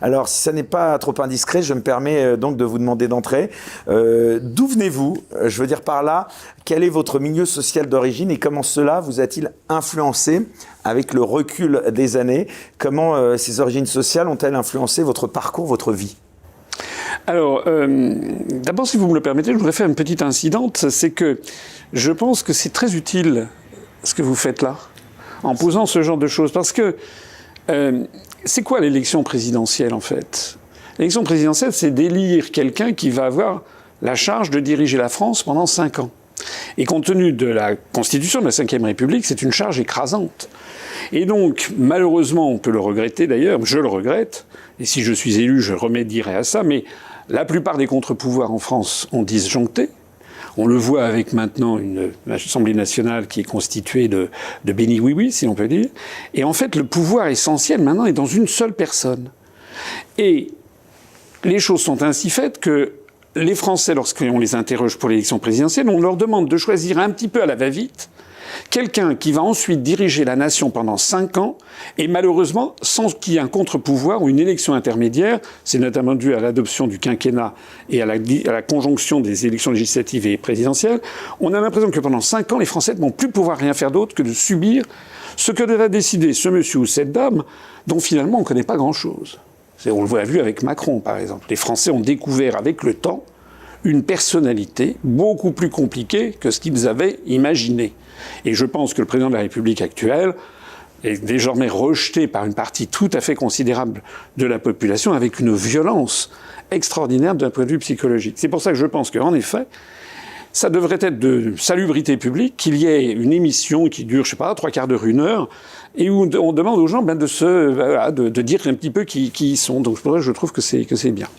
Alors, si ça n'est pas trop indiscret, je me permets donc de vous demander d'entrer. D'où venez-vous? Je veux dire par là, quel est votre milieu social d'origine et comment cela vous a-t-il influencé avec le recul des années? Comment ces origines sociales ont-elles influencé votre parcours, votre vie? Alors, d'abord, si vous me le permettez, je voudrais faire une petite incidente. C'est que je pense que c'est très utile ce que vous faites là, en posant ce genre de choses. Parce que c'est quoi l'élection présidentielle, en fait? L'élection présidentielle, c'est d'élire quelqu'un qui va avoir la charge de diriger la France pendant 5 ans. Et compte tenu de la Constitution de la Ve République, c'est une charge écrasante. Et donc, malheureusement, on peut le regretter d'ailleurs, je le regrette, et si je suis élu, je remédierai à ça, mais la plupart des contre-pouvoirs en France ont disjoncté. On le voit avec maintenant une Assemblée nationale qui est constituée de béni-oui-oui, si on peut dire. Et en fait, le pouvoir essentiel maintenant est dans une seule personne. Et les choses sont ainsi faites que les Français, lorsqu'on les interroge pour l'élection présidentielle, on leur demande de choisir un petit peu à la va-vite quelqu'un qui va ensuite diriger la nation pendant 5 ans, et malheureusement, sans qu'il y ait un contre-pouvoir ou une élection intermédiaire, c'est notamment dû à l'adoption du quinquennat et à la conjonction des élections législatives et présidentielles, on a l'impression que pendant 5 ans, les Français ne vont plus pouvoir rien faire d'autre que de subir ce que devrait décider ce monsieur ou cette dame, dont finalement on ne connaît pas grand-chose. On l'a vu avec Macron, par exemple. Les Français ont découvert avec le temps une personnalité beaucoup plus compliquée que ce qu'ils avaient imaginé. Et je pense que le président de la République actuelle est désormais rejeté par une partie tout à fait considérable de la population avec une violence extraordinaire d'un point de vue psychologique. C'est pour ça que je pense qu'en effet, ça devrait être de salubrité publique qu'il y ait une émission qui dure, je sais pas, 3/4 d'heure, 1 heure, et où on demande aux gens de dire un petit peu qui ils sont. Donc je trouve que c'est bien.